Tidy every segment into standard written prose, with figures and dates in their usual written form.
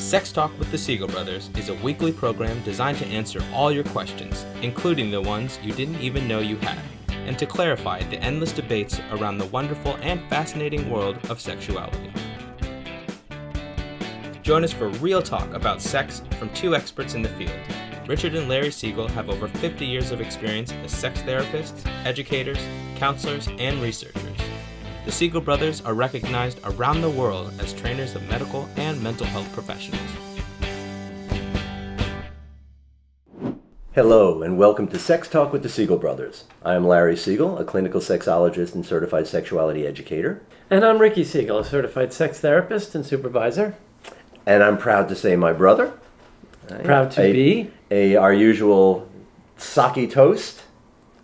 Sex Talk with the Siegel Brothers is a weekly program designed to answer all your questions, including the ones you didn't even know you had, and to clarify the endless debates around the wonderful and fascinating world of sexuality. Join us for real talk about sex from two experts in the field. Richard and Larry Siegel have over 50 years of experience as sex therapists, educators, counselors, and researchers. The Siegel brothers are recognized around the world as trainers of medical and mental health professionals. Hello, and welcome to Sex Talk with the Siegel Brothers. I am Larry Siegel, a clinical sexologist and certified sexuality educator. And I'm Ricky Siegel, a certified sex therapist and supervisor. And I'm proud to say my brother. Proud to be. Our usual sake toast.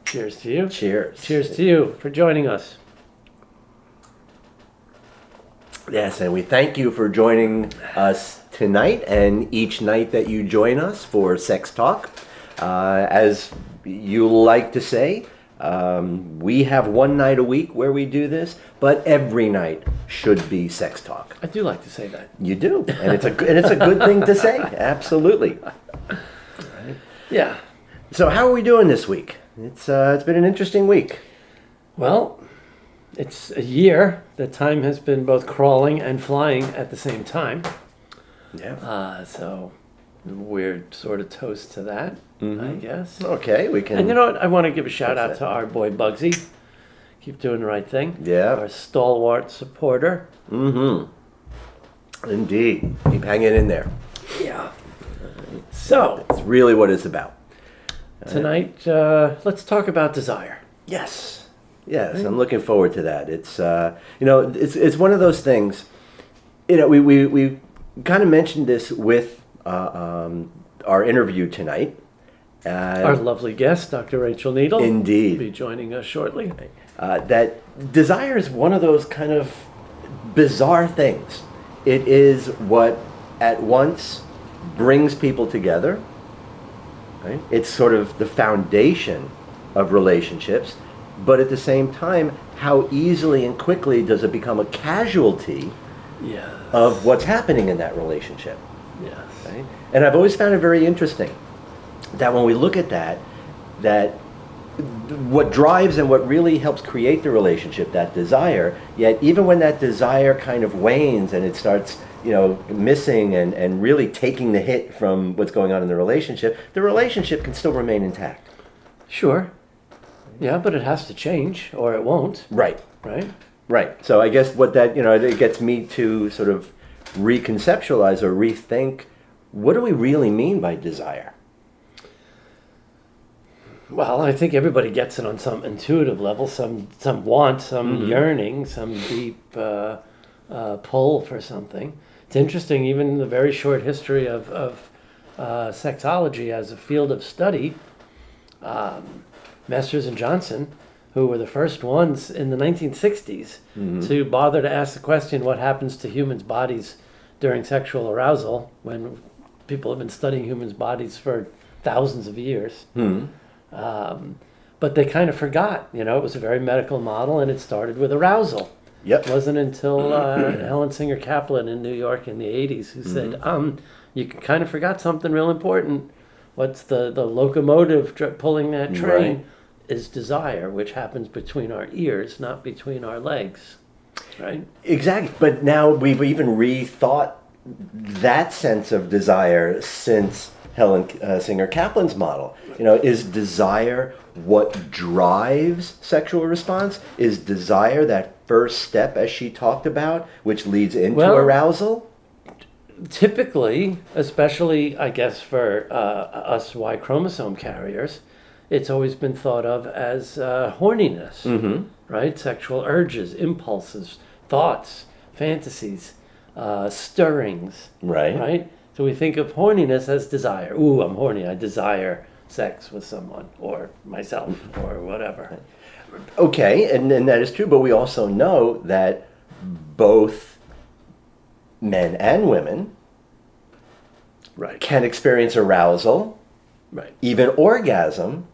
Cheers to you. Cheers. Cheers to you for joining us. Yes, and we thank you for joining us tonight and each night that you join us for Sex Talk. As you like to say, we have one night a week where we do this, but every night should be Sex Talk. I do like to say that. You do, and it's a good thing to say. Absolutely. Yeah. So how are we doing this week? It's been an interesting week. Well, it's a year that time has been both crawling and flying at the same time. Yeah. So weird sort of toast to that, I guess. Okay, we can. And you know what? I want to give a shout out to our boy Bugsy. Keep doing the right thing. Yeah. Our stalwart supporter. Mm-hmm. Indeed. Keep hanging in there. Yeah. So It's really what it's about. tonight, let's talk about desire. Yes. Yes, I'm looking forward to that. It's it's one of those things. You know, we kind of mentioned this with our interview tonight. Our lovely guest, Dr. Rachel Needle, Indeed. will be joining us shortly. That desire is one of those kind of bizarre things. It is what at once brings people together. Right? It's sort of the foundation of relationships, but at the same time, how easily and quickly does it become a casualty Yes. of what's happening in that relationship? Yes. Right? And I've always found it very interesting that when we look at that what drives and what really helps create the relationship, that desire, yet even when that desire kind of wanes and it starts, missing and really taking the hit from what's going on in the relationship can still remain intact. Sure. Yeah, but it has to change or it won't. Right. Right? Right. So I guess what that, it gets me to sort of reconceptualize or rethink, what do we really mean by desire? Well, I think everybody gets it on some intuitive level, some want, some yearning, some deep pull for something. It's interesting, even in the very short history of sexology as a field of study, Masters and Johnson, who were the first ones in the 1960s to bother to ask the question, what happens to humans' bodies during sexual arousal, when people have been studying humans' bodies for thousands of years. But they kind of forgot, it was a very medical model and it started with arousal. Yep. It wasn't until Helen Singer Kaplan in New York in the 80s who said, you kind of forgot something real important. What's the locomotive pulling that train? Right. Is desire, which happens between our ears, not between our legs, right? Exactly. But now we've even rethought that sense of desire since Helen Singer Kaplan's model. Is desire what drives sexual response? Is desire that first step, as she talked about, which leads into arousal? Typically, especially, I guess, for us Y chromosome carriers, it's always been thought of as horniness, right? Sexual urges, impulses, thoughts, fantasies, stirrings, right? So we think of horniness as desire. Ooh, I'm horny. I desire sex with someone or myself or whatever. Okay, and that is true, but we also know that both men and women can experience arousal, even orgasm,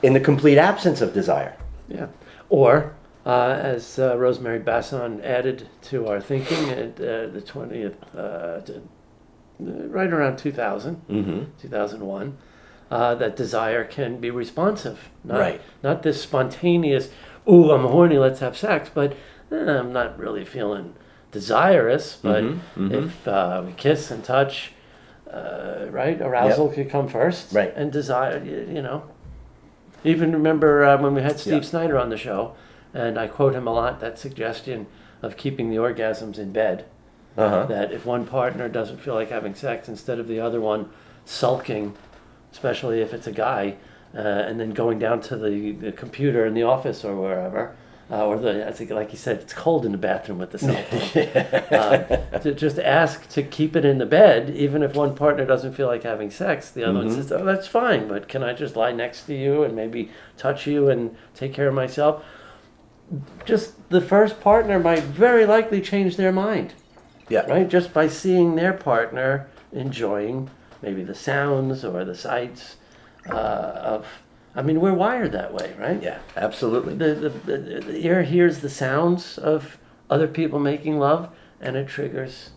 in the complete absence of desire. Yeah. Or, as Rosemary Basson added to our thinking at the 20th right around 2000, 2001, that desire can be responsive. Not this spontaneous, ooh, I'm horny, let's have sex, but I'm not really feeling desirous. But if we kiss and touch, right, arousal could come first. Right. And desire, Even remember when we had Steve Snyder on the show, and I quote him a lot, that suggestion of keeping the orgasms in bed. That if one partner doesn't feel like having sex, instead of the other one sulking, especially if it's a guy, and then going down to the computer in the office or wherever, I think, like you said, it's cold in the bathroom with the cell phone. To just ask to keep it in the bed, even if one partner doesn't feel like having sex, the other one says, "Oh, that's fine, but can I just lie next to you and maybe touch you and take care of myself?" Just the first partner might very likely change their mind. Yeah. Right? Just by seeing their partner enjoying maybe the sounds or the sights we're wired that way, right? Yeah, absolutely. The ear hears the sounds of other people making love, and it triggers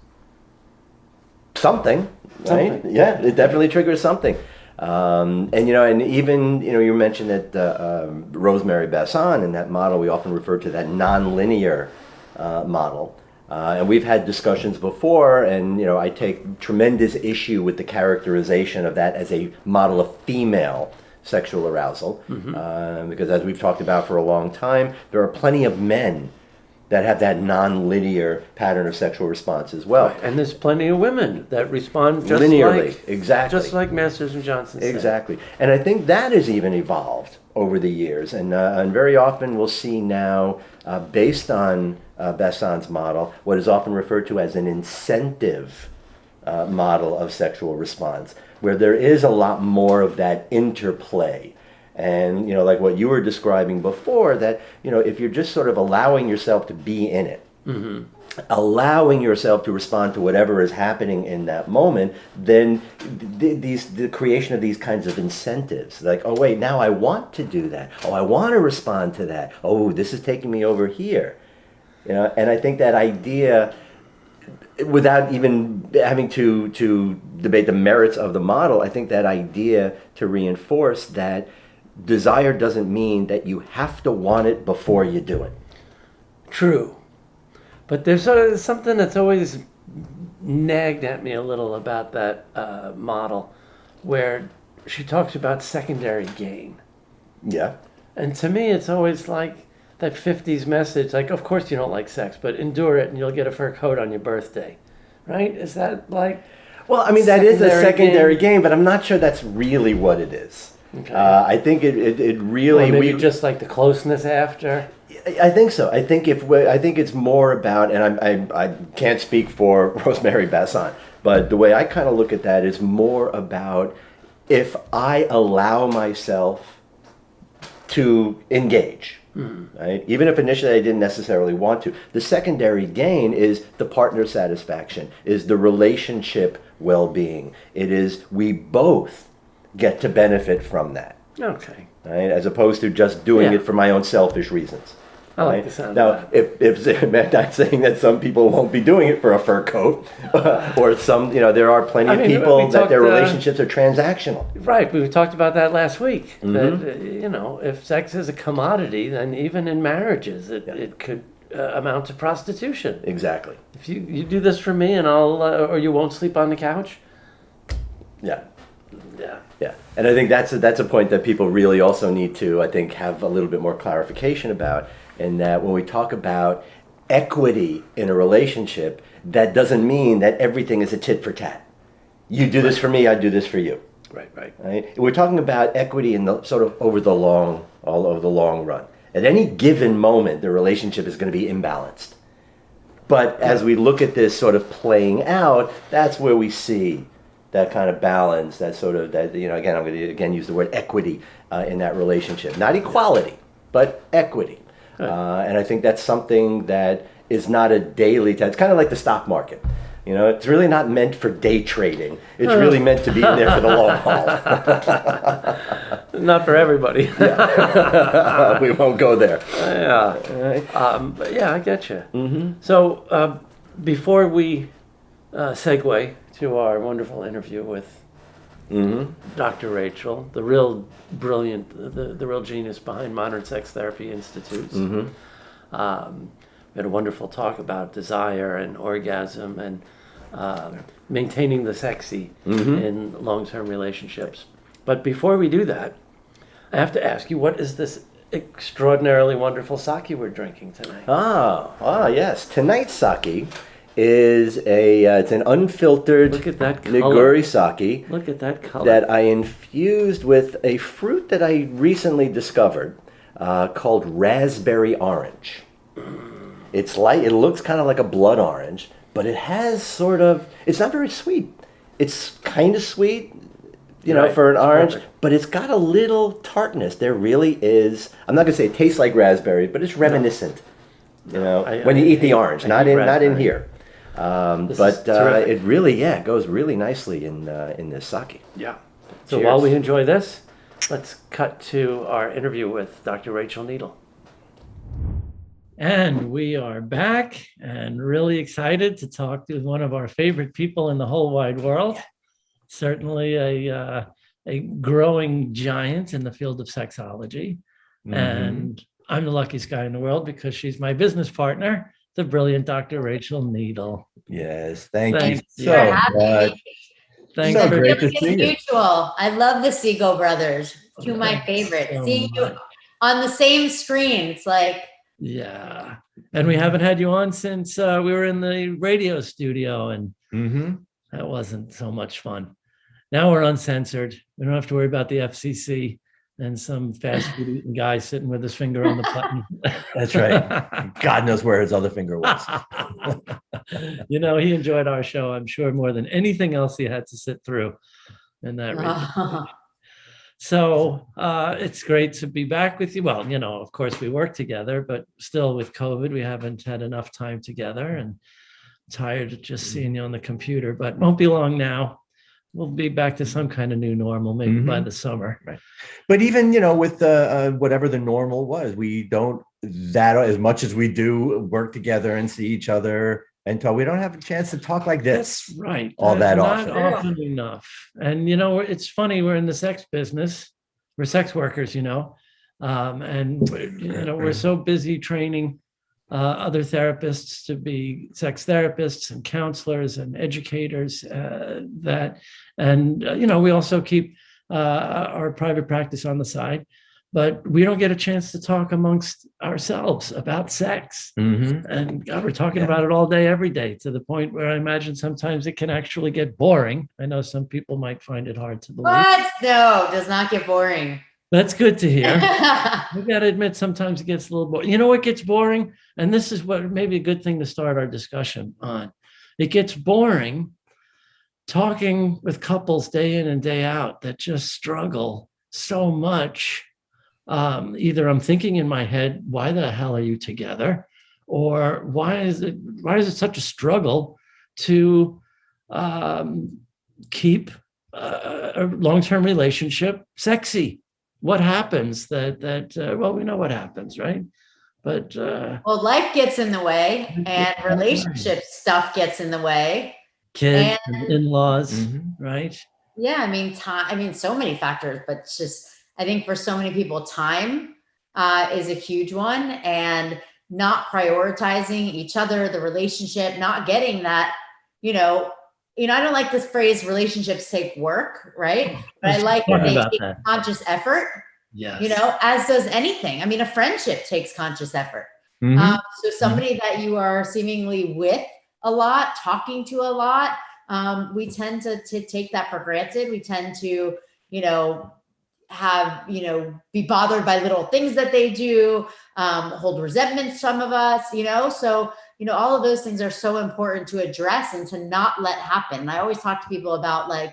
something, right? Yeah, it definitely triggers something. And even you mentioned that Rosemary Basson in that model, we often refer to that nonlinear model. And we've had discussions before, and I take tremendous issue with the characterization of that as a model of female sexual arousal, because as we've talked about for a long time, there are plenty of men that have that non-linear pattern of sexual response as well. Right. And there's plenty of women that respond just linearly, exactly. Just like Masters and Johnson said. Exactly. And I think that has even evolved over the years. And very often we'll see now, based on Basson's model, what is often referred to as an incentive model of sexual response, where there is a lot more of that interplay. And, like what you were describing before, that, if you're just sort of allowing yourself to be in it, allowing yourself to respond to whatever is happening in that moment, then the creation of these kinds of incentives, like, oh, wait, now I want to do that. Oh, I want to respond to that. Oh, this is taking me over here. And I think that idea, without even having to debate the merits of the model, I think that idea to reinforce that desire doesn't mean that you have to want it before you do it. True. But there's something that's always nagged at me a little about that model, where she talks about secondary gain. Yeah. And to me, it's always like that 50s message, like, of course you don't like sex, but endure it and you'll get a fur coat on your birthday. Right? Is that like... Well, I mean, that is a secondary gain, but I'm not sure that's really what it is. Okay. I think it really... Or maybe just like the closeness after? I think so. I think it's more about, and I can't speak for Rosemary Basson, but the way I kind of look at that is more about if I allow myself to engage, right? Even if initially I didn't necessarily want to. The secondary gain is the partner satisfaction, is the relationship well-being. It is we both get to benefit from that. Okay. Right? As opposed to just doing it for my own selfish reasons. I like the sound now, of that. if I'm not saying that some people won't be doing it for a fur coat, or some, there are plenty of people that their relationships are transactional. Right, we talked about that last week. That, if sex is a commodity, then even in marriages, it could amount to prostitution. Exactly. If you do this for me, and I'll, or you won't sleep on the couch. Yeah. Yeah. Yeah, and I think that's a point that people really also need to, I think, have a little bit more clarification about, and that when we talk about equity in a relationship, that doesn't mean that everything is a tit for tat. You do this for me, I do this for you. Right? We're talking about equity in the sort of all over the long run. At any given moment, the relationship is going to be imbalanced. But as we look at this sort of playing out, that's where we see that kind of balance, that sort of, that, again, I'm going to use the word equity in that relationship. Not equality, but equity. And I think that's something that is not a daily test. It's kind of like the stock market. It's really not meant for day trading. It's really meant to be in there for the long haul. Not for everybody. We won't go there. Yeah. But yeah, I get you. So before we segue to our wonderful interview with Dr. Rachel, the real brilliant, the real genius behind Modern Sex Therapy Institutes. We had a wonderful talk about desire and orgasm and maintaining the sexy in long-term relationships. But before we do that, I have to ask you, what is this extraordinarily wonderful sake we're drinking tonight? Yes. Tonight's sake is it's an unfiltered Look at that color. niguri sake. Look at that color. That I infused with a fruit that I recently discovered called raspberry orange. It's light. It looks kind of like a blood orange, but it has it's not very sweet. It's kind of sweet, for an orange, perfect. But it's got a little tartness. There really is. I'm not going to say it tastes like raspberry, but it's reminiscent. When you eat the orange, not in here. It really, goes really nicely in this sake. Yeah. So Cheers. While we enjoy this, let's cut to our interview with Dr. Rachel Needle. And we are back and really excited to talk to one of our favorite people in the whole wide world. Certainly a growing giant in the field of sexology. And I'm the luckiest guy in the world because she's my business partner, the brilliant Dr. Rachel Needle. Yes, thank you so much. Thanks so for great to see you. Mutual. I love the Siegel brothers. Two of my favorites. Seeing you on the same screen, it's like. Yeah. And we haven't had you on since we were in the radio studio, and that wasn't so much fun. Now we're uncensored. We don't have to worry about the FCC and some fast food eating guy sitting with his finger on the button. That's right. God knows where his other finger was. He enjoyed our show, I'm sure, more than anything else he had to sit through in that radio. So it's great to be back with you. Well, of course we work together, but still with COVID, we haven't had enough time together, and tired of just seeing you on the computer, but won't be long now. We'll be back to some kind of new normal, maybe by the summer. Right. But even, with whatever the normal was, we don't that as much as we do work together and see each other until we don't have a chance to talk like this. That's right. That not often. often enough. And, it's funny, we're in the sex business. We're sex workers, and, we're so busy training other therapists to be sex therapists and counselors and educators we also keep our private practice on the side, but we don't get a chance to talk amongst ourselves about sex. And God, we're talking about it all day, every day, to the point where I imagine sometimes it can actually get boring. I know some people might find it hard to believe. What? No, does not get boring. That's good to hear. I got to admit, sometimes it gets a little boring. You know what gets boring? And this is what maybe a good thing to start our discussion on. It gets boring talking with couples day in and day out that just struggle so much. Either I'm thinking in my head, why the hell are you together? Or why is it such a struggle to keep a long-term relationship sexy? What happens well, we know what happens, right? But well, life gets in the way, and relationship stuff gets in the way. Kids and in-laws, right? Yeah, time. So many factors, but it's just, I think for so many people, time is a huge one, and not prioritizing each other, the relationship, not getting that, I don't like this phrase, relationships take work, right? But I like that they take conscious effort, yes. As does anything. A friendship takes conscious effort. So somebody that you are seemingly with a lot, talking to a lot, we tend to take that for granted. We tend to, be bothered by little things that they do, hold resentment, some of us, so, all of those things are so important to address and to not let happen. And I always talk to people about, I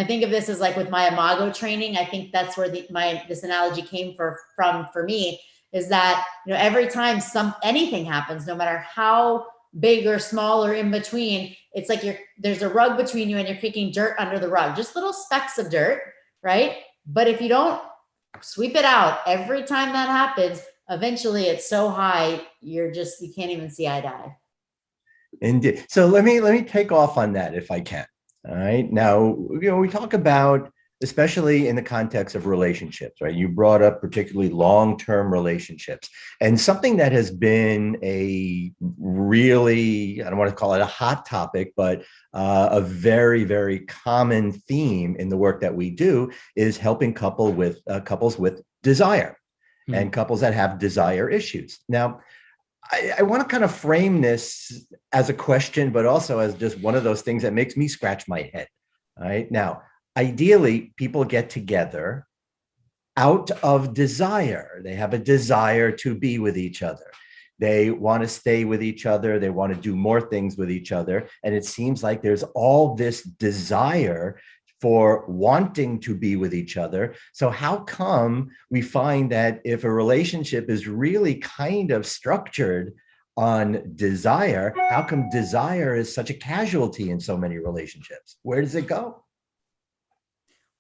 think of this as with my Imago training. I think that's where this analogy came from for me, is that, every time anything happens, no matter how big or small or in between, it's like there's a rug between you and you're kicking dirt under the rug, just little specks of dirt, right? But if you don't sweep it out every time that happens, eventually it's so high, you can't even see eye to eye. Indeed. So let me take off on that if I can. All right. Now, we talk about, especially in the context of relationships, right? You brought up particularly long-term relationships, and something that has been a really, I don't want to call it a hot topic, but a very, very common theme in the work that we do is helping couples with desire and couples that have desire issues. Now, I want to kind of frame this as a question, but also as just one of those things that makes me scratch my head. All right. Now, ideally, people get together out of desire. They have a desire to be with each other. They want to stay with each other. They want to do more things with each other. And it seems like there's all this desire for wanting to be with each other. So how come we find that if a relationship is really kind of structured on desire, how come desire is such a casualty in so many relationships? Where does it go?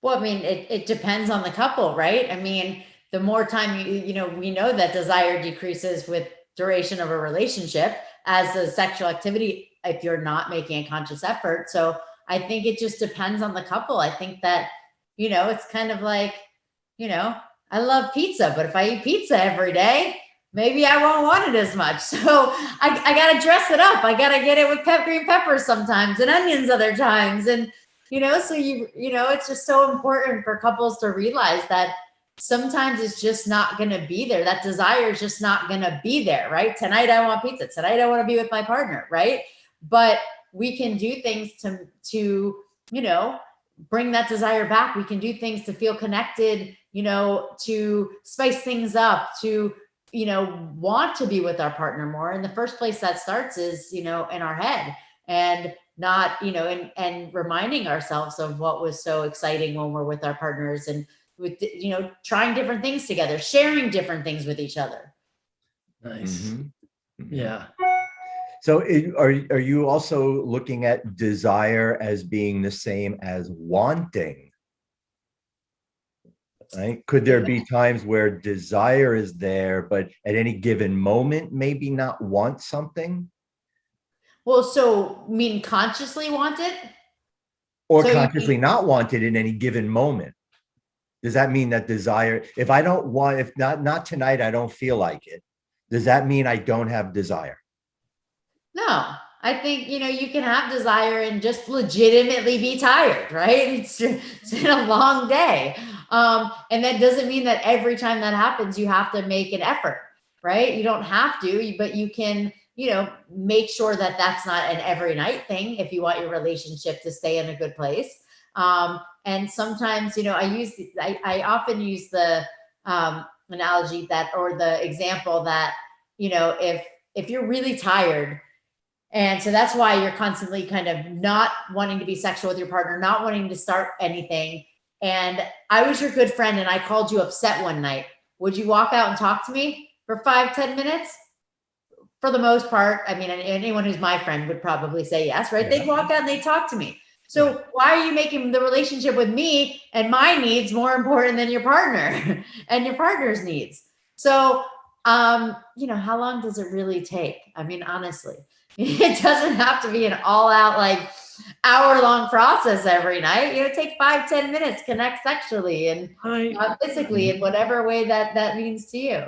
Well, I mean, it depends on the couple, right? I mean, the more time we know that desire decreases with duration of a relationship as the sexual activity, if you're not making a conscious effort. So I think it just depends on the couple. I think that, it's kind of like, I love pizza, but if I eat pizza every day, maybe I won't want it as much. So I got to dress it up. I got to get it with green peppers sometimes and onions other times. And, so it's just so important for couples to realize that sometimes it's just not going to be there. That desire is just not going to be there, right? Tonight I want pizza. Tonight I want to be with my partner, right? But we can do things to bring that desire back. We can do things to feel connected, to spice things up, to want to be with our partner more. In the first place, that starts is in our head, and not and reminding ourselves of what was so exciting when we're with our partners, and with trying different things together, sharing different things with each other. Nice. Mm-hmm. Yeah. So are you also looking at desire as being the same as wanting? Right? Could there be times where desire is there, but at any given moment, maybe not want something? Well, so mean consciously want it? Or So consciously not want it in any given moment? Does that mean that desire, if I don't want, if not tonight, I don't feel like it, does that mean I don't have desire? No, I think, you can have desire and just legitimately be tired, right? It's been a long day. And that doesn't mean that every time that happens, you have to make an effort, right? You don't have to, but you can, make sure that that's not an every night thing if you want your relationship to stay in a good place. And sometimes, I often use the analogy or the example that, if you're really tired, and so that's why you're constantly kind of not wanting to be sexual with your partner, not wanting to start anything. And I was your good friend and I called you upset one night. Would you walk out and talk to me for 5-10 minutes? For the most part, I mean, anyone who's my friend would probably say yes, right? Yeah. They'd walk out and they'd talk to me. So why are you making the relationship with me and my needs more important than your partner and your partner's needs? So, how long does it really take? I mean, honestly, it doesn't have to be an all out, like hour-long process every night. Take 5-10 minutes, connect sexually and physically in whatever way that means to you.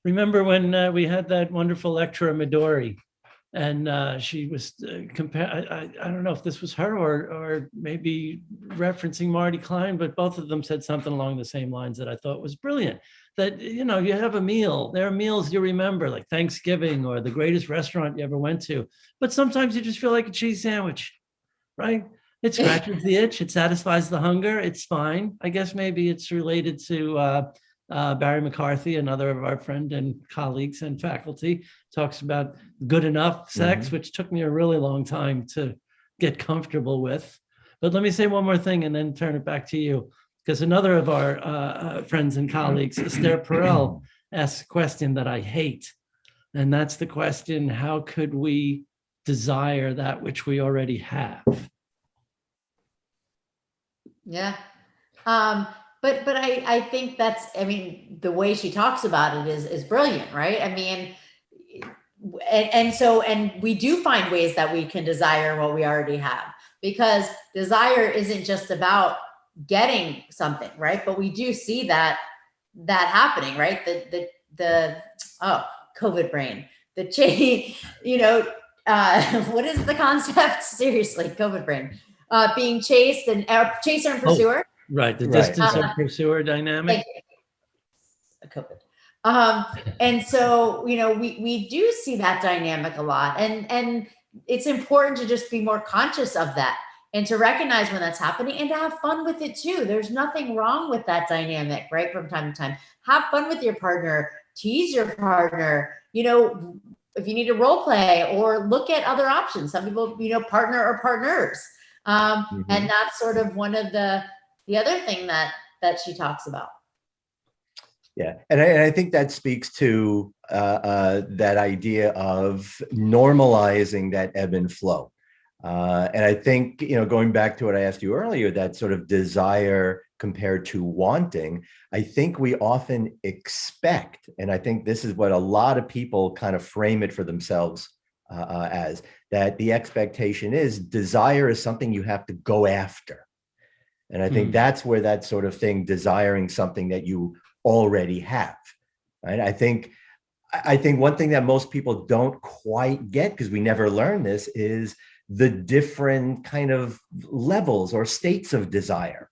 Remember when we had that wonderful lecturer, Midori, and she was I don't know if this was her or maybe referencing Marty Klein, but both of them said something along the same lines that I thought was brilliant. That, you have a meal. There are meals you remember, like Thanksgiving or the greatest restaurant you ever went to. But sometimes you just feel like a cheese sandwich, right? It scratches the itch. It satisfies the hunger. It's fine. I guess maybe it's related to Barry McCarthy, another of our friend and colleagues and faculty, talks about good enough sex, which took me a really long time to get comfortable with. But let me say one more thing and then turn it back to you. Because another of our friends and colleagues, Esther Perel, asks a question that I hate. And that's the question, how could we desire that which we already have? Yeah. But I think the way she talks about it is brilliant, right? I mean, and we do find ways that we can desire what we already have, because desire isn't just about getting something, right? But we do see that happening, right? The COVID brain, the chain, what is the concept? Seriously, COVID brain, being chased and chaser and pursuer. Right, the Right. distance and pursuer dynamic. COVID. And so, we do see that dynamic a lot, and it's important to just be more conscious of that and to recognize when that's happening and to have fun with it too. There's nothing wrong with that dynamic, right? From time to time, have fun with your partner, tease your partner, if you need to role play or look at other options. Some people, partner or partners. And that's sort of one of the other thing that she talks about. Yeah, and I think that speaks to that idea of normalizing that ebb and flow. And I think, going back to what I asked you earlier, that sort of desire compared to wanting, I think we often expect, and I think this is what a lot of people kind of frame it for themselves as, that the expectation is desire is something you have to go after. And I think that's where that sort of thing, desiring something that you already have, right? I think one thing that most people don't quite get, because we never learn this, is the different kind of levels or states of desire.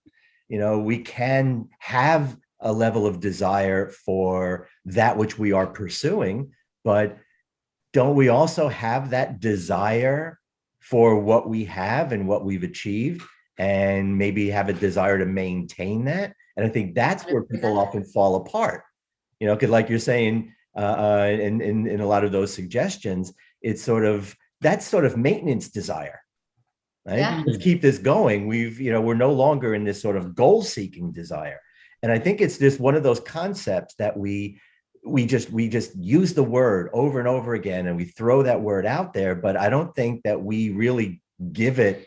We can have a level of desire for that which we are pursuing, but don't we also have that desire for what we have and what we've achieved, and maybe have a desire to maintain that? And I think that's where people often fall apart, because like you're saying, in a lot of those suggestions, it's that's sort of maintenance desire, right? Yeah. Let's keep this going. We're no longer in this sort of goal-seeking desire. And I think it's just one of those concepts that we just use the word over and over again, and we throw that word out there, but I don't think that we really give it,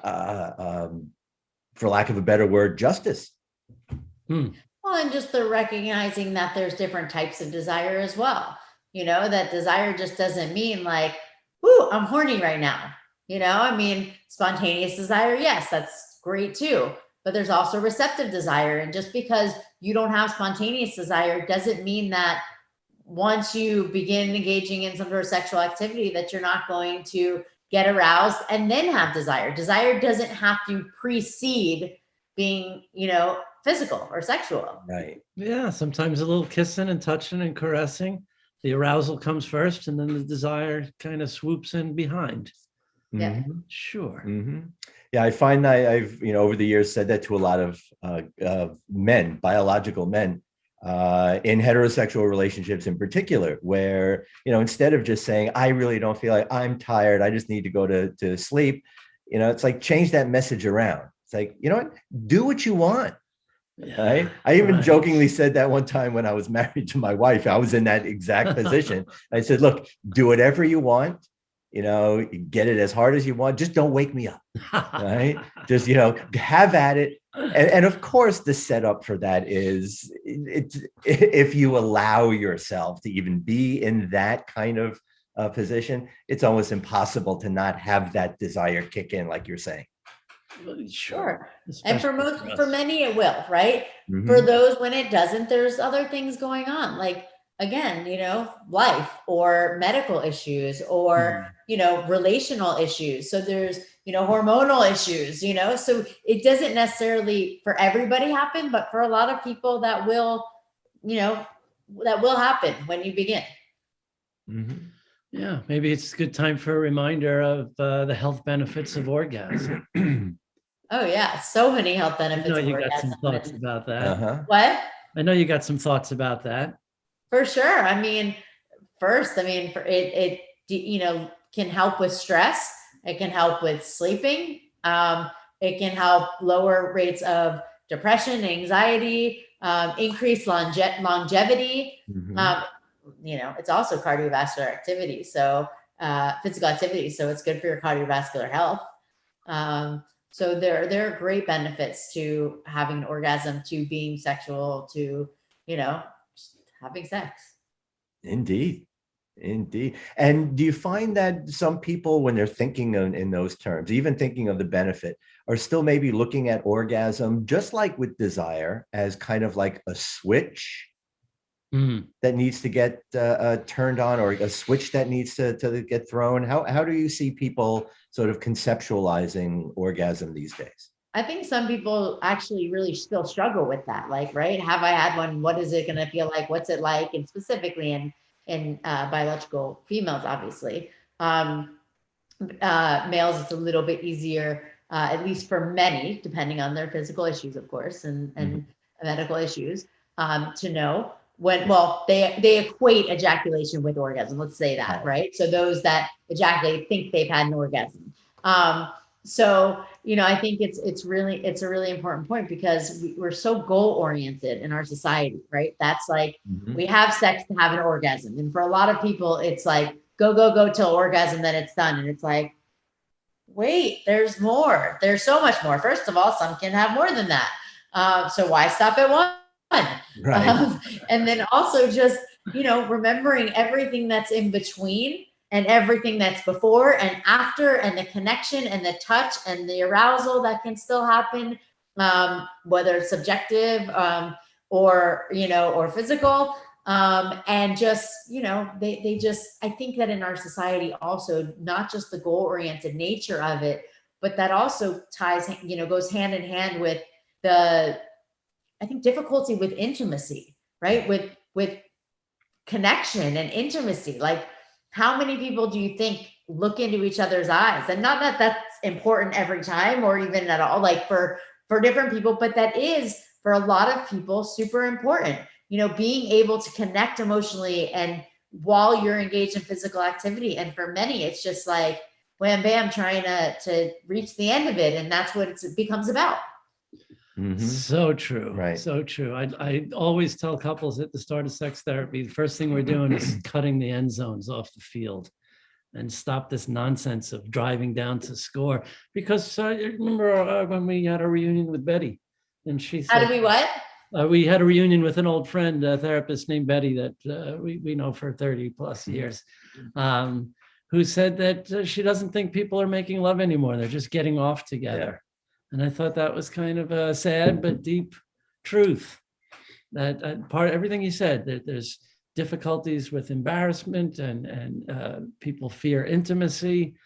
for lack of a better word, justice. Well, and just the recognizing that there's different types of desire as well. That desire just doesn't mean like, ooh, I'm horny right now. Spontaneous desire, yes, that's great too. But there's also receptive desire. And just because you don't have spontaneous desire doesn't mean that once you begin engaging in some sort of sexual activity that you're not going to get aroused and then have desire. Desire doesn't have to precede being, physical or sexual. Right. Yeah, sometimes a little kissing and touching and caressing. The arousal comes first, and then the desire kind of swoops in behind. Yeah. Sure. Yeah, I find I've over the years said that to a lot of men, biological men, in heterosexual relationships in particular, where instead of just saying, I really don't feel like, I'm tired, I just need to go to sleep, it's like, change that message around. It's like, what, do what you want. Yeah, right? I even jokingly said that one time when I was married to my wife. I was in that exact position. I said, look, do whatever you want, get it as hard as you want, just don't wake me up. Right? Just have at it. And of course the setup for that is, if you allow yourself to even be in that kind of position, it's almost impossible to not have that desire kick in, like you're saying. Sure. And for many it will, right? Mm-hmm. For those when it doesn't, there's other things going on, like, again, life or medical issues or, relational issues. So there's, hormonal issues, so it doesn't necessarily for everybody happen, but for a lot of people that will happen when you begin. Mm-hmm. Yeah, maybe it's a good time for a reminder of the health benefits of orgasm. Oh yeah, so many health benefits. I know you got some thoughts about that. Uh-huh. What? I know you got some thoughts about that. For sure. First, it can help with stress. It can help with sleeping. It can help lower rates of depression, anxiety, increase longevity. Mm-hmm. It's also cardiovascular activity. So physical activity. So it's good for your cardiovascular health. So there are great benefits to having an orgasm, to being sexual, to, just having sex. Indeed. Indeed. And do you find that some people, when they're thinking in those terms, even thinking of the benefit, are still maybe looking at orgasm, just like with desire, as kind of like a switch that needs to get turned on, or a switch that needs to get thrown? How do you see people sort of conceptualizing orgasm these days? I think some people actually really still struggle with that. Like, right? Have I had one? What is it going to feel like? What's it like? And specifically in biological females, obviously. Males, it's a little bit easier, at least for many, depending on their physical issues, of course, and medical issues, to know when, well, they equate ejaculation with orgasm. Let's say that, right? So those that ejaculate think they've had an orgasm. So, I think it's a really important point, because we're so goal oriented in our society, right? That's like, we have sex to have an orgasm. And for a lot of people, it's like, go till orgasm, then it's done. And it's like, wait, there's more. There's so much more. First of all, some can have more than that. So why stop at one? Right. And then also just, remembering everything that's in between, and everything that's before and after, and the connection and the touch and the arousal that can still happen, whether it's subjective, or physical. And just, they just, I think that in our society also, not just the goal-oriented nature of it, but that also ties, goes hand in hand with I think, difficulty with intimacy, right? With connection and intimacy. Like, how many people do you think look into each other's eyes? And not that that's important every time or even at all, like for different people, but that is, for a lot of people, super important. Being able to connect emotionally and while you're engaged in physical activity. And for many, it's just like, wham, bam, trying to reach the end of it. And that's what it becomes about. So true. Right. So true. I always tell couples at the start of sex therapy, the first thing we're doing is cutting the end zones off the field and stop this nonsense of driving down to score. Because remember when we had a reunion with Betty, and she said, how do we what? We had a reunion with an old friend, a therapist named Betty that we know for 30 plus years, who said that she doesn't think people are making love anymore. They're just getting off together. And I thought that was kind of a sad but deep truth. That everything you said, that there's difficulties with embarrassment, and people fear intimacy.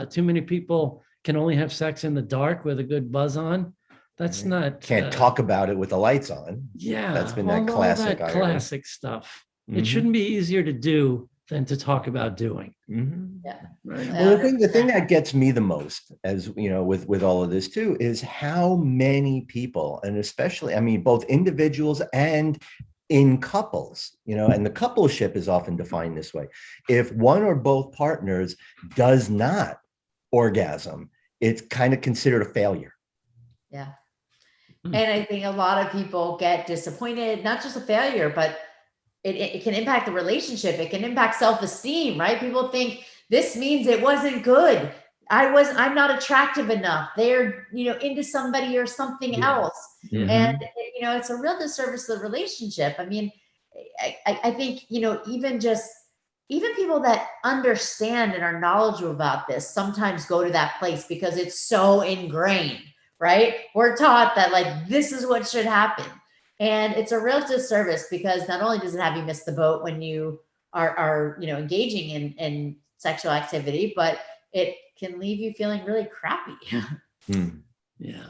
Too many people can only have sex in the dark with a good buzz on. That's not. Can't talk about it with the lights on. Yeah, that's been that classic. All that classic stuff. It shouldn't be easier to do than to talk about doing. Yeah. Right. Well, the thing that gets me the most, as with all of this too, is how many people, and especially, I mean, both individuals and in couples, and the coupleship is often defined this way. If one or both partners does not orgasm, it's kind of considered a failure. Yeah. And I think a lot of people get disappointed, not just a failure, but it can impact the relationship. It can impact self-esteem, right? People think this means it wasn't good. I'm not attractive enough. They're, into somebody or something else. And, it's a real disservice to the relationship. I mean, I think, even people that understand and are knowledgeable about this sometimes go to that place because it's so ingrained, right? We're taught that like, this is what should happen. And it's a real disservice, because not only does it have you miss the boat when you are engaging in sexual activity, but it can leave you feeling really crappy. Yeah.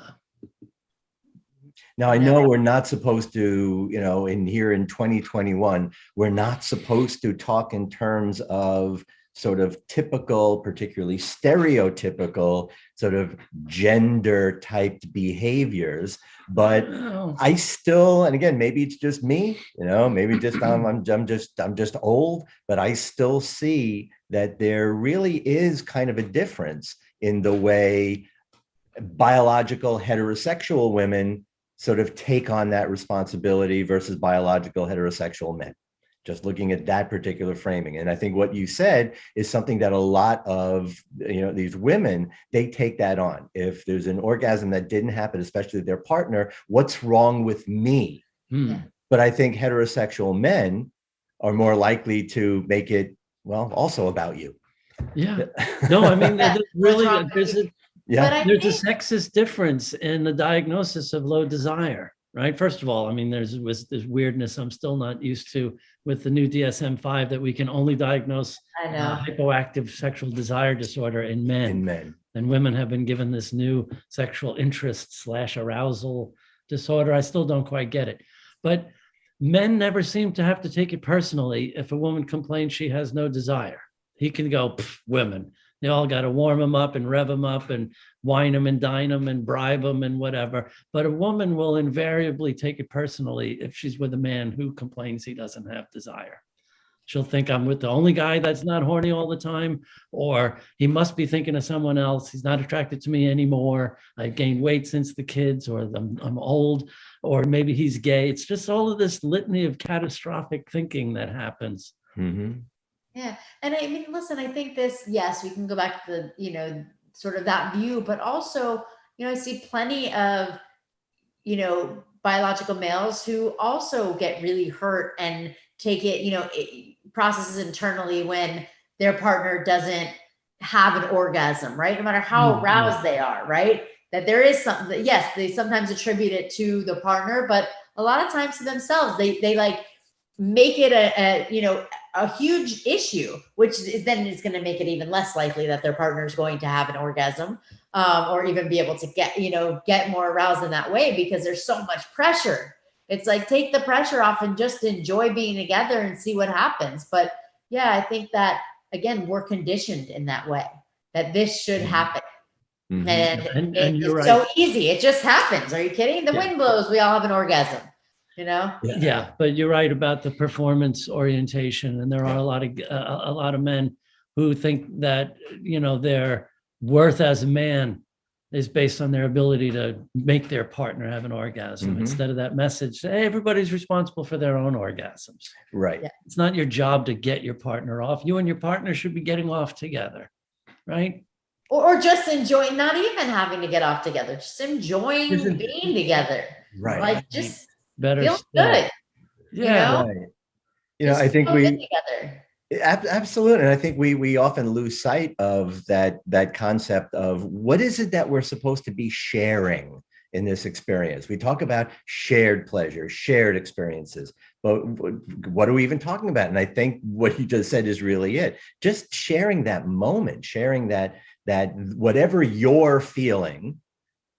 Now, I know we're not supposed to, in 2021, we're not supposed to talk in terms of sort of typical, particularly stereotypical sort of gender typed behaviors. But I still, and again, maybe it's just me, maybe just I'm just old, but I still see that there really is kind of a difference in the way biological heterosexual women sort of take on that responsibility versus biological heterosexual men. Just looking at that particular framing. And I think what you said is something that a lot of, these women, they take that on. If there's an orgasm that didn't happen, especially their partner, what's wrong with me? But I think heterosexual men are more likely to make it well, also about you. Yeah. No, I mean, there's really, wrong with there's a, But Yeah. I there's a think, sexist difference in the diagnosis of low desire, right? First of all, I mean, there's weirdness I'm still not used to with the new DSM-5 that we can only diagnose I know. hypoactive sexual desire disorder in men. In men. And women have been given this new sexual interest / arousal disorder. I still don't quite get it. But men never seem to have to take it personally if a woman complains she has no desire. He can go, women. They all got to warm them up and rev them up and wine them and dine them and bribe them and whatever. But a woman will invariably take it personally if she's with a man who complains he doesn't have desire. She'll think I'm with the only guy that's not horny all the time, or he must be thinking of someone else. He's not attracted to me anymore. I've gained weight since the kids, or I'm old, or maybe he's gay. It's just all of this litany of catastrophic thinking that happens. Mm-hmm. Yeah. And I mean, listen, I think this, yes, we can go back to the, sort of that view, but also, I see plenty of, biological males who also get really hurt and take it, processes internally when their partner doesn't have an orgasm, right? No matter how aroused they are, right? That there is something that, yes, they sometimes attribute it to the partner, but a lot of times to themselves. They like make it a huge issue, which is then is going to make it even less likely that their partner is going to have an orgasm, or even be able to get more aroused in that way, because there's so much pressure. It's like, take the pressure off and just enjoy being together and see what happens. But yeah, I think that, again, we're conditioned in that way, that this should happen. Mm-hmm. And you're it's right. so easy. It just happens. Are you kidding? The wind blows, we all have an orgasm, Yeah, but you're right about the performance orientation, and there are a lot of men who think that their worth as a man is based on their ability to make their partner have an orgasm, instead of that message, hey, everybody's responsible for their own orgasms. Right. Yeah. It's not your job to get your partner off. You and your partner should be getting off together, right? Or just enjoying, not even having to get off together, just enjoying being together. Right. Like, just Better feel still. good. Yeah. Right. Just I think feel good together. Absolutely. And I think we often lose sight of that concept of what is it that we're supposed to be sharing in this experience. We talk about shared pleasure, shared experiences, but what are we even talking about? And I think what you just said is really it. Just sharing that moment, sharing that whatever you're feeling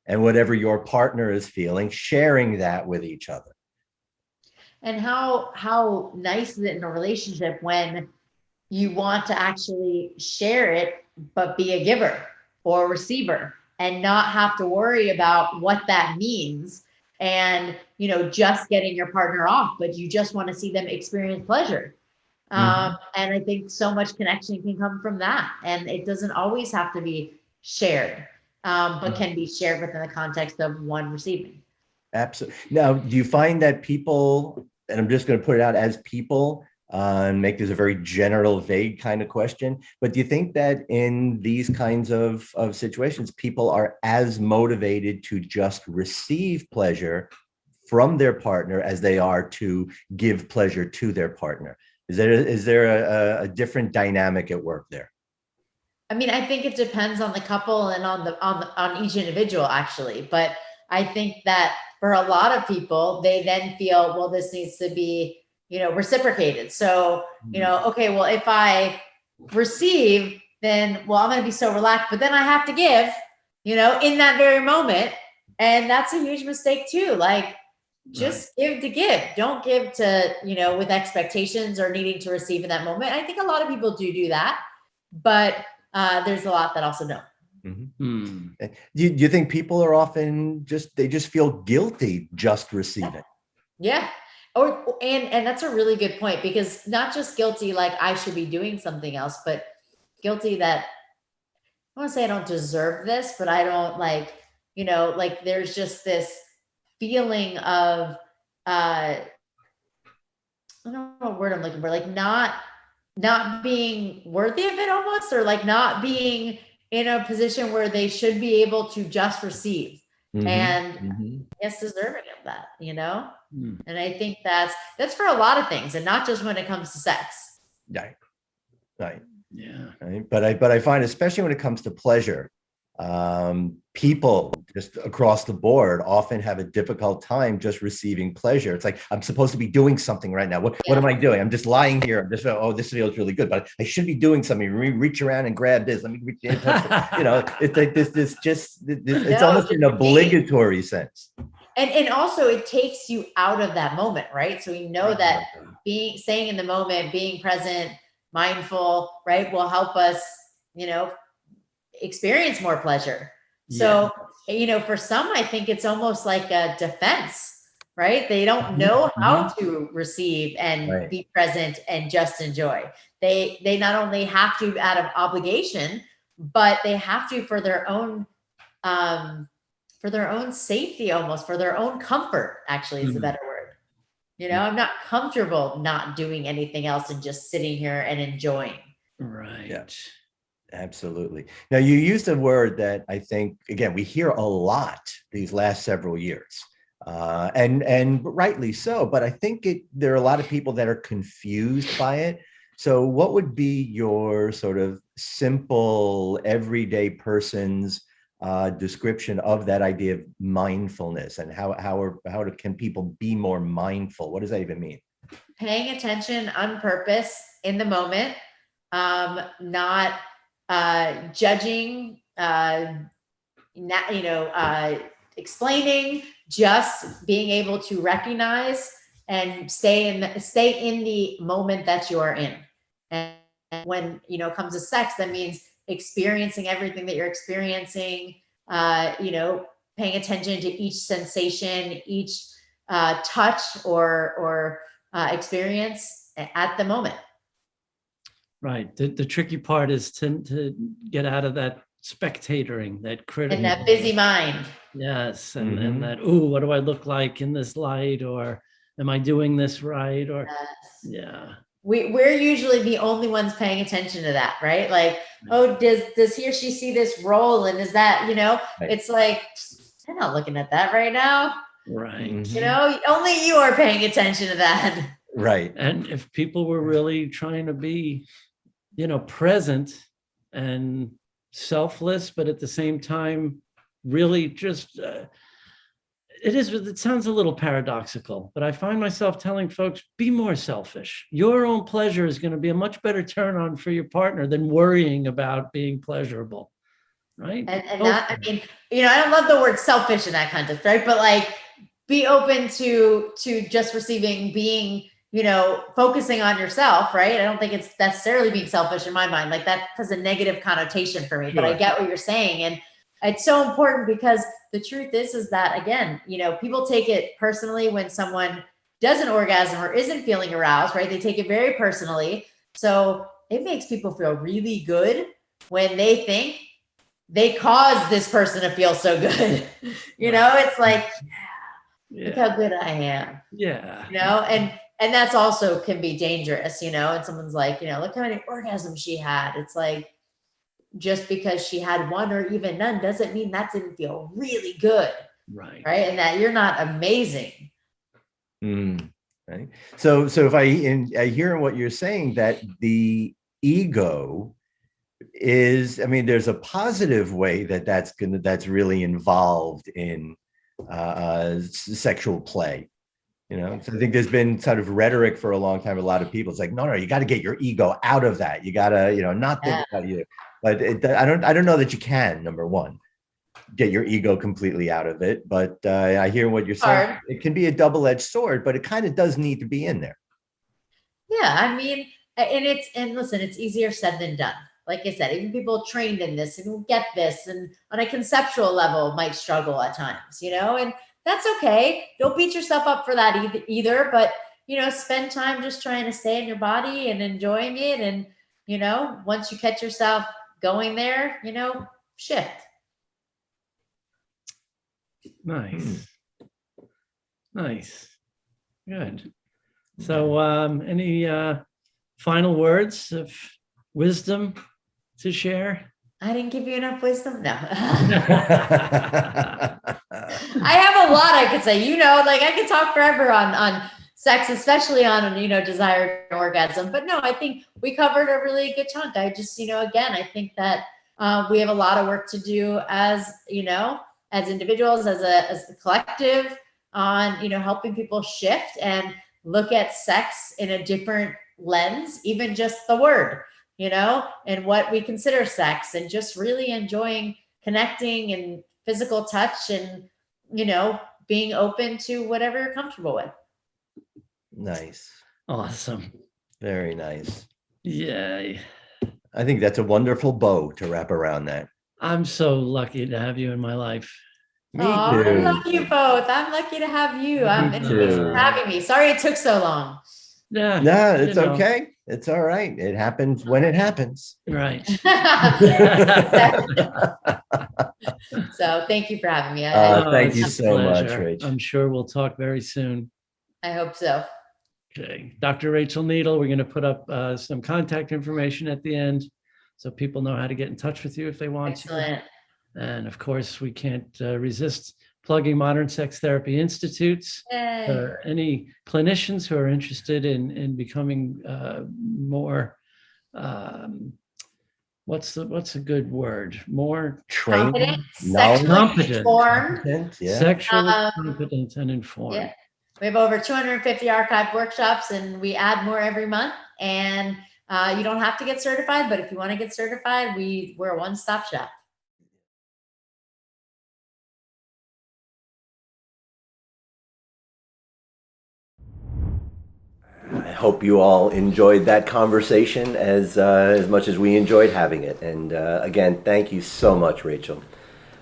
and whatever your partner is feeling, sharing that with each other. And how nice is it in a relationship when you want to actually share it, but be a giver or a receiver and not have to worry about what that means, and just getting your partner off, but you just want to see them experience pleasure. And I think so much connection can come from that, and it doesn't always have to be shared, but can be shared within the context of one receiving. Absolutely. Now, do you find that people, and I'm just going to put it out as people, and make this a very general, vague kind of question, but do you think that in these kinds of situations, people are as motivated to just receive pleasure from their partner as they are to give pleasure to their partner? Is there a different dynamic at work there? I mean, I think it depends on the couple and on each individual, actually. But I think that for a lot of people, they then feel, well, this needs to be, reciprocated. So, okay, well, if I receive, then, well, I'm going to be so relaxed, but then I have to give, in that very moment. And that's a huge mistake too. Like, just give to give. Don't give to, with expectations or needing to receive in that moment. I think a lot of people do that, but there's a lot that also don't. Mm-hmm. Do you think people are often they just feel guilty just receiving? Yeah. And that's a really good point, because not just guilty, like I should be doing something else, but guilty that I want to say I don't deserve this, but I don't like there's just this feeling of, I don't know what word I'm looking for, like not being worthy of it almost, or like not being in a position where they should be able to just receive and yes, deserving of that, And I think that's for a lot of things, and not just when it comes to sex. Right. Right. Yeah. Right. But I find, especially when it comes to pleasure, people just across the board often have a difficult time just receiving pleasure. It's like, I'm supposed to be doing something right now. What am I doing? I'm just lying here. I'm just, oh, this feels really good, but I should be doing something. Reach around and grab this. Let me reach in, touch it. You know, it's like it's almost an obligatory sense. And also it takes you out of that moment, right? So we know that staying in the moment, being present, mindful, right, will help us, experience more pleasure. So, for some, I think it's almost like a defense, right? They don't know how to receive and be present and just enjoy. They not only have to out of obligation, but they have to for their own safety, almost for their own comfort, actually is the better word. I'm not comfortable not doing anything else and just sitting here and enjoying. Right. Yeah. Absolutely. Now, you used a word that I think, again, we hear a lot these last several years, and rightly so. But I think there are a lot of people that are confused by it. So what would be your sort of simple, everyday person's description of that idea of mindfulness, and how can people be more mindful? What does that even mean? Paying attention on purpose in the moment, not judging, explaining, just being able to recognize and stay in the moment that you are in. And when it comes to sex, that means experiencing everything that you're experiencing, paying attention to each sensation, each touch or experience at the moment. Right. The tricky part is to get out of that spectatoring, that critical. And that busy mind. Yes. And that, ooh, what do I look like in this light? Or am I doing this right? Or, yeah. We're usually the only ones paying attention to that, right? Like, oh, does he or she see this roll? And is that, it's like, they're not looking at that right now. Right. Only you are paying attention to that. Right. And if people were really trying to be, present and selfless, but at the same time, really just, it sounds a little paradoxical, but I find myself telling folks, be more selfish. Your own pleasure is going to be a much better turn on for your partner than worrying about being pleasurable. Right. And that, I mean, I don't love the word selfish in that context, right? But like, be open to just receiving, being, focusing on yourself, right? I don't think it's necessarily being selfish in my mind. Like that has a negative connotation for me, but I get what you're saying. And it's so important because the truth is that, again, people take it personally when someone doesn't orgasm or isn't feeling aroused, right? They take it very personally. So it makes people feel really good when they think they caused this person to feel so good. It's like, look how good I am. Yeah. And that's also can be dangerous, and someone's like, look how many orgasms she had. It's like, just because she had one or even none doesn't mean that didn't feel really good. Right. Right. And that you're not amazing. Right. So if I hear what you're saying, that the ego is, there's a positive way that's really involved in sexual play. So I think there's been sort of rhetoric for a long time. A lot of people, it's like, no, you got to get your ego out of that. You got to, not think about you. But I don't know that you can, number one, get your ego completely out of it. But I hear what you're saying. Hard. It can be a double-edged sword, but it kind of does need to be in there. Yeah. And listen, it's easier said than done. Like I said, even people trained in this and get this and on a conceptual level might struggle at times, and that's okay. Don't beat yourself up for that either. But, spend time just trying to stay in your body and enjoying it. And, once you catch yourself going there, shift. Nice. Nice. Good. So any final words of wisdom to share? I didn't give you enough wisdom. No. I have a lot I could say, like I could talk forever on sex, especially on, desire and orgasm. But no, I think we covered a really good chunk. I just, again, I think that we have a lot of work to do as, as individuals, as a collective on, helping people shift and look at sex in a different lens, even just the word, and what we consider sex, and just really enjoying connecting and physical touch and, being open to whatever you're comfortable with. Nice. Awesome. Very nice. Yay. I think that's a wonderful bow to wrap around that. I'm so lucky to have you in my life. Me too. I love you both. I'm lucky to have you. Thanks for having me. Sorry it took so long. Yeah. No, it's okay. It's all right. It happens when it happens. Right. So thank you for having me. Thank you so much, Rachel. I'm sure we'll talk very soon. I hope so. Okay. Dr. Rachel Needle, we're going to put up some contact information at the end so people know how to get in touch with you if they want Excellent. to. And of course, we can't resist plugging Modern Sex Therapy Institutes. Yay. For any clinicians who are interested in becoming more, what's a good word? More trained, competent, competent, informed, sexually competent and informed. Yeah. We have over 250 archived workshops, and we add more every month. And you don't have to get certified, but if you want to get certified, we're a one-stop shop. I hope you all enjoyed that conversation as much as we enjoyed having it. And again, thank you so much, Rachel,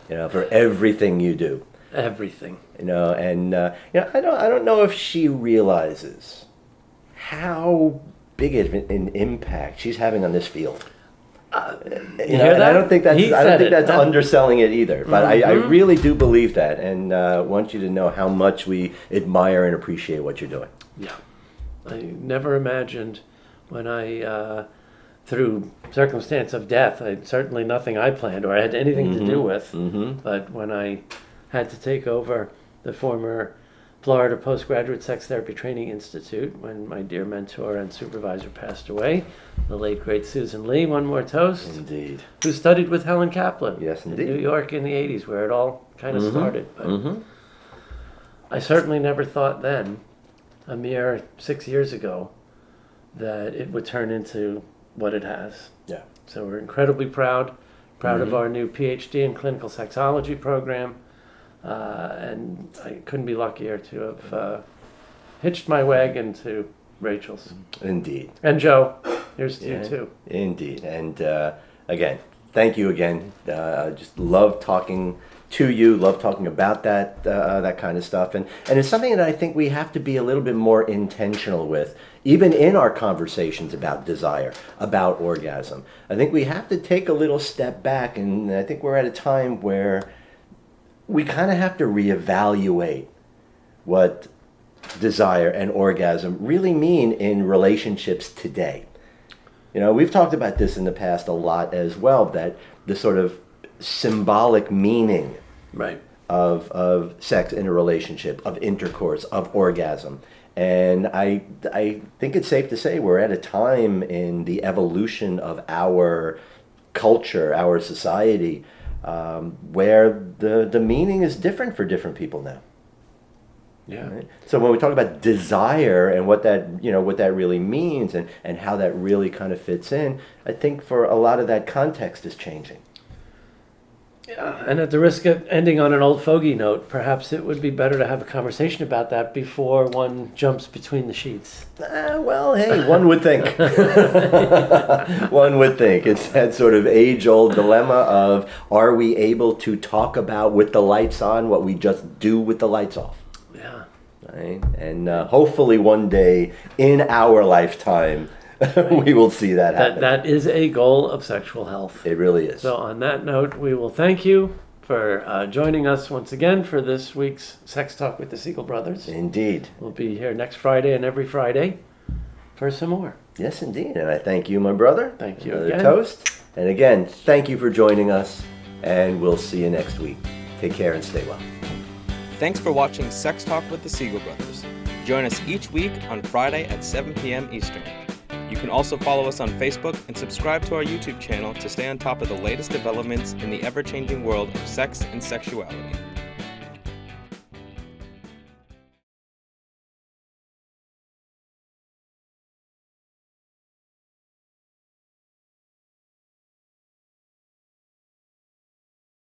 for everything you do. Everything. And I don't know if she realizes how big of an impact she's having on this field. And I don't think that's underselling it either. But I really do believe that, and want you to know how much we admire and appreciate what you're doing. Yeah. I never imagined when I, through circumstance of death, certainly nothing I planned or had anything to do with, but when I had to take over the former Florida Postgraduate Sex Therapy Training Institute, when my dear mentor and supervisor passed away, the late great Susan Lee, one more toast. Indeed. Who studied with Helen Kaplan. Yes, indeed. In New York in the 80s, where it all kind of started. But I certainly never thought then, a mere 6 years ago, that it would turn into what it has. Yeah. So we're incredibly proud of our new PhD in clinical sexology program. And I couldn't be luckier to have hitched my wagon to Rachel's. Indeed. And Joe, here's to you too. Indeed. And again, thank you again. Just love talking to you, love talking about that kind of stuff. And it's something that I think we have to be a little bit more intentional with, even in our conversations about desire, about orgasm. I think we have to take a little step back, and I think we're at a time where we kind of have to reevaluate what desire and orgasm really mean in relationships today. We've talked about this in the past a lot as well, that the sort of symbolic meaning of sex in a relationship, of intercourse, of orgasm. And I think it's safe to say we're at a time in the evolution of our culture, our society, where the meaning is different for different people now. Yeah. Right? So when we talk about desire and what that really means and how that really kind of fits in, I think for a lot of that context is changing. Yeah, and at the risk of ending on an old fogey note, perhaps it would be better to have a conversation about that before one jumps between the sheets. Well, hey, one would think. One would think. It's that sort of age-old dilemma of, are we able to talk about with the lights on what we just do with the lights off? Yeah. Right? And hopefully one day in our lifetime, we will see that happen. That is a goal of sexual health. It really is. So on that note, we will thank you for joining us once again for this week's Sex Talk with the Siegel Brothers. Indeed. We'll be here next Friday and every Friday for some more. Yes, indeed. And I thank you, my brother. Thank you Another again. toast. And again, thank you for joining us, and we'll see you next week. Take care and stay well. Thanks for watching Sex Talk with the Siegel Brothers. Join us each week on Friday at 7 p.m. Eastern. You can also follow us on Facebook and subscribe to our YouTube channel to stay on top of the latest developments in the ever-changing world of sex and sexuality.